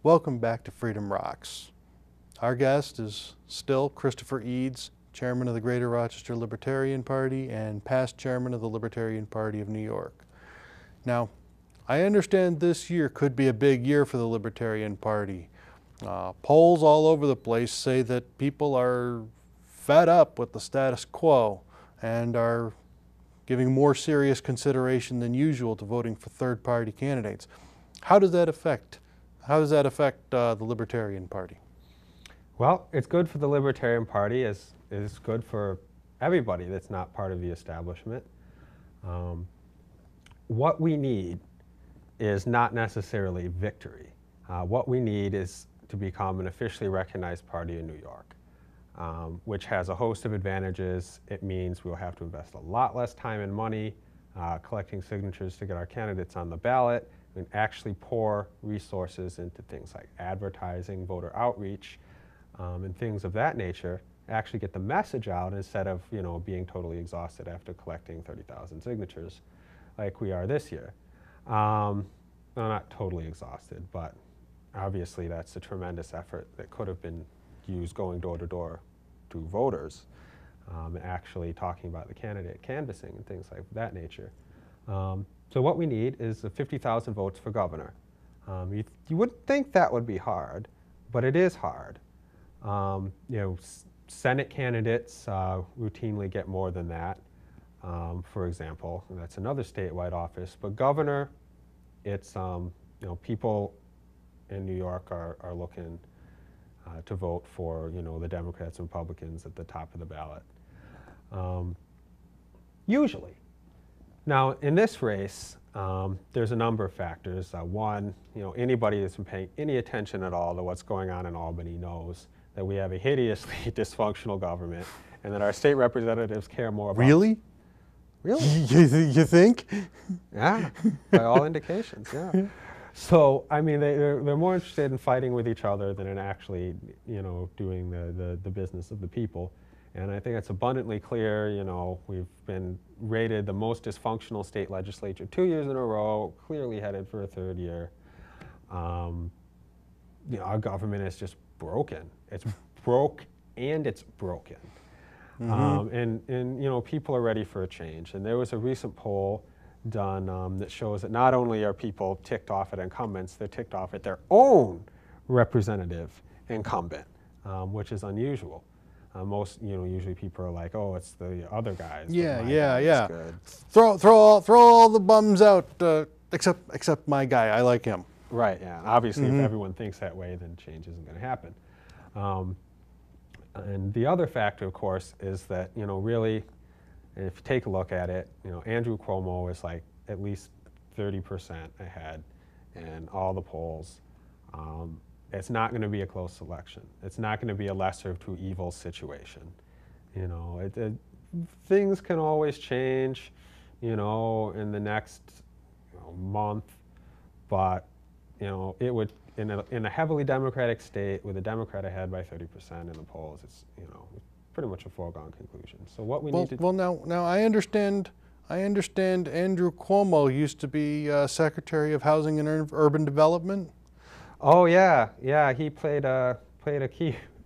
Welcome back to Freedom Rocs. Our guest is still Christopher Eads, Chairman of the Greater Rochester Libertarian Party and past Chairman of the Libertarian Party of New York. Now, I understand this year could be a big year for the Libertarian Party. Polls all over the place say that people are fed up with the status quo and are giving more serious consideration than usual to voting for third-party candidates. How does that affect the Libertarian Party? Well, it's good for the Libertarian Party. It's good for everybody that's not part of the establishment. What we need is not necessarily victory. What we need is to become an officially recognized party in New York, which has a host of advantages. It means we'll have to invest a lot less time and money collecting signatures to get our candidates on the ballot, and actually pour resources into things like advertising, voter outreach, and things of that nature, actually get the message out instead of, being totally exhausted after collecting 30,000 signatures like we are this year. Well, not totally exhausted, but obviously that's a tremendous effort that could have been used going door to door to voters, actually talking about the candidate, canvassing and things like that nature. So what we need is 50,000 votes for governor. You wouldn't think that would be hard, but it is hard. Senate candidates routinely get more than that, for example, and that's another statewide office. But governor, it's, people in New York are looking to vote for, the Democrats and Republicans at the top of the ballot. Usually. Now, in this race, there's a number of factors. One, anybody that's been paying any attention at all to what's going on in Albany knows that we have a hideously dysfunctional government and that our state representatives care more about... Really? Really? You think? Yeah, by all indications, yeah. So, I mean, they're more interested in fighting with each other than in actually, doing the business of the people. And I think it's abundantly clear, we've been rated the most dysfunctional state legislature 2 years in a row, clearly headed for a third year. Our government is just broken. It's broke and it's broken. Mm-hmm. And people are ready for a change. And there was a recent poll done that shows that not only are people ticked off at incumbents, they're ticked off at their own representative incumbent, which is unusual. Most, usually people are like, oh, it's the other guys. Yeah. Throw all the bums out, except my guy. I like him. Right. Yeah. Obviously, if everyone thinks that way, then change isn't going to happen. And the other factor, of course, is that really, if you take a look at it, Andrew Cuomo is like at least 30% ahead in all the polls. It's not going to be a close election. It's not going to be a lesser of two evils situation. Things can always change, in the next month, but it would in a heavily Democratic state with a Democrat ahead by 30% in the polls. It's pretty much a foregone conclusion. So what we need to now I understand Andrew Cuomo used to be Secretary of Housing and Urban Development. Oh yeah, he played a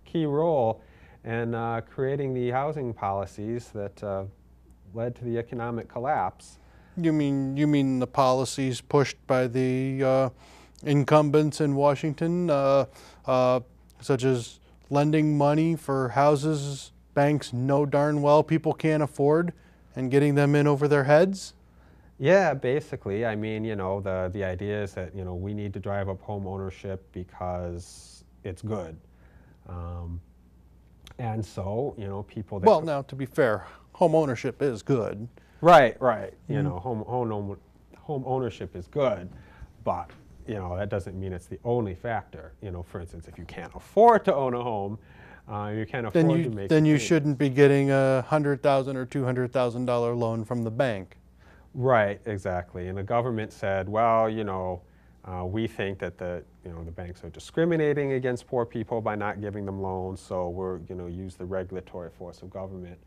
key role in creating the housing policies that led to the economic collapse. You mean the policies pushed by the incumbents in Washington, such as lending money for houses banks know darn well people can't afford and getting them in over their heads? Yeah, basically. I mean, the idea is that, we need to drive up home ownership because it's good. And so, people that... Well, now, to be fair, home ownership is good. Right. Home ownership is good, but, that doesn't mean it's the only factor. For instance, if you can't afford to own a home, you can't afford to make... Then you shouldn't be getting a $100,000 or $200,000 loan from the bank. Right, exactly. And the government said, well, we think that the banks are discriminating against poor people by not giving them loans, so we're going to use the regulatory force of government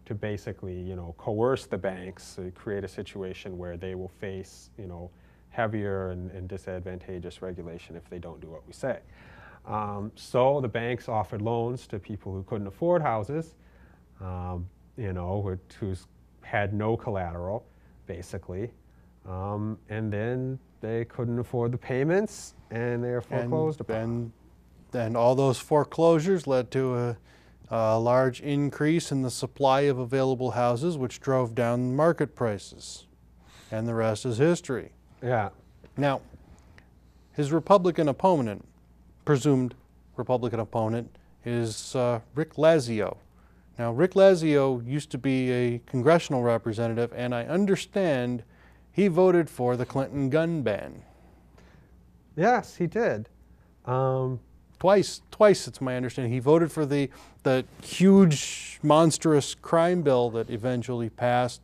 to basically, coerce the banks to create a situation where they will face, heavier and disadvantageous regulation if they don't do what we say. So the banks offered loans to people who couldn't afford houses, you know, who's had no collateral, basically, and then they couldn't afford the payments, and they were foreclosed upon. And all those foreclosures led to a large increase in the supply of available houses, which drove down market prices. And the rest is history. Yeah. Now, his Republican opponent, presumed Republican opponent, is Rick Lazio. Now, Rick Lazio used to be a congressional representative, and I understand he voted for the Clinton gun ban. Yes, he did. Twice, it's my understanding. He voted for the huge, monstrous crime bill that eventually passed,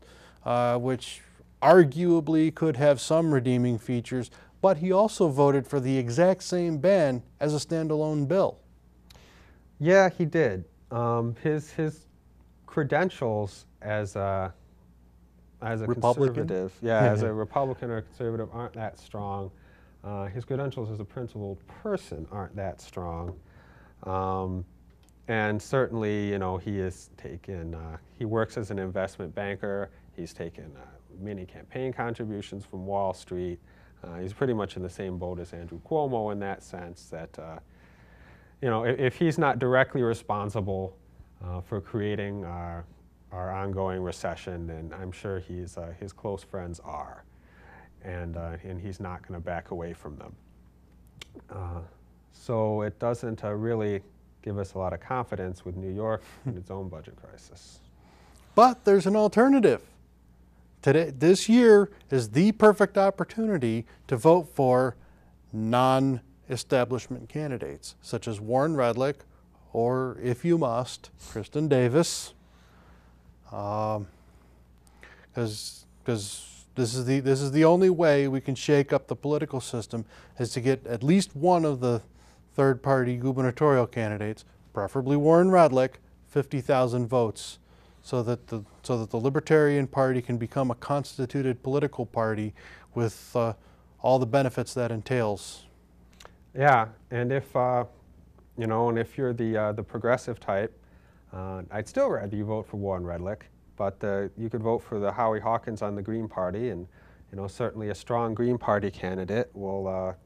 which arguably could have some redeeming features, but he also voted for the exact same ban as a standalone bill. Yeah, he did. His credentials as a Republican? conservative, yeah, as a Republican or conservative aren't that strong. His credentials as a principled person aren't that strong. And certainly, you know, he has taken, he works as an investment banker. He's taken many campaign contributions from Wall Street. He's pretty much in the same boat as Andrew Cuomo in that sense that, you know, if he's not directly responsible for creating our ongoing recession, then I'm sure his close friends are. And he's not going to back away from them. So it doesn't really give us a lot of confidence with New York in its own budget crisis. But there's an alternative. This year is the perfect opportunity to vote for non-establishment candidates, such as Warren Redlich, or, if you must, Kristen Davis, because this is the only way we can shake up the political system, is to get at least one of the third-party gubernatorial candidates, preferably Warren Redlich, 50,000 votes, so that the Libertarian Party can become a constituted political party with all the benefits that entails. Yeah, and if you know, and if you're the progressive type, I'd still rather you vote for Warren Redlich. But you could vote for the Howie Hawkins on the Green Party, and you know, certainly a strong Green Party candidate will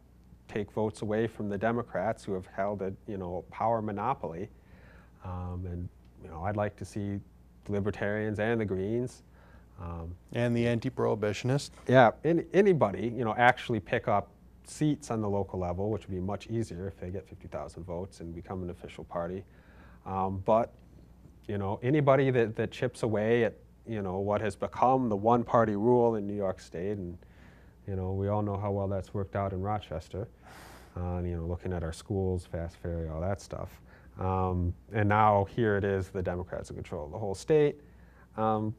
take votes away from the Democrats who have held a power monopoly. And you know, I'd like to see the Libertarians and the Greens and the anti-prohibitionists. Yeah, anybody actually pick up seats on the local level, which would be much easier if they get 50,000 votes and become an official party. But you know, anybody that chips away at what has become the one-party rule in New York State, and we all know how well that's worked out in Rochester. Looking at our schools, fast ferry, all that stuff. And now here it is, the Democrats in control of the whole state. The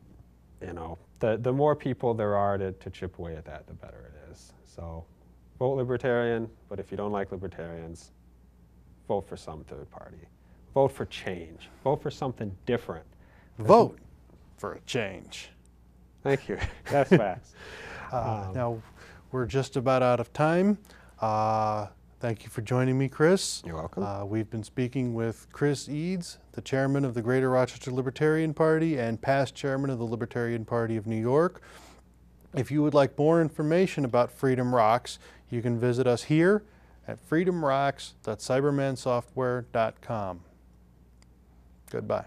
more people there are to chip away at that, the better it is. So vote Libertarian, but if you don't like Libertarians, vote for some third party. Vote for change. Vote for something different. Vote for a change. Thank you. That's fast. Now, we're just about out of time. Thank you for joining me, Chris. You're welcome. We've been speaking with Chris Eads, the chairman of the Greater Rochester Libertarian Party and past chairman of the Libertarian Party of New York. If you would like more information about Freedom Rocs, you can visit us here at freedomrocs.cybermansoftware.com. Goodbye.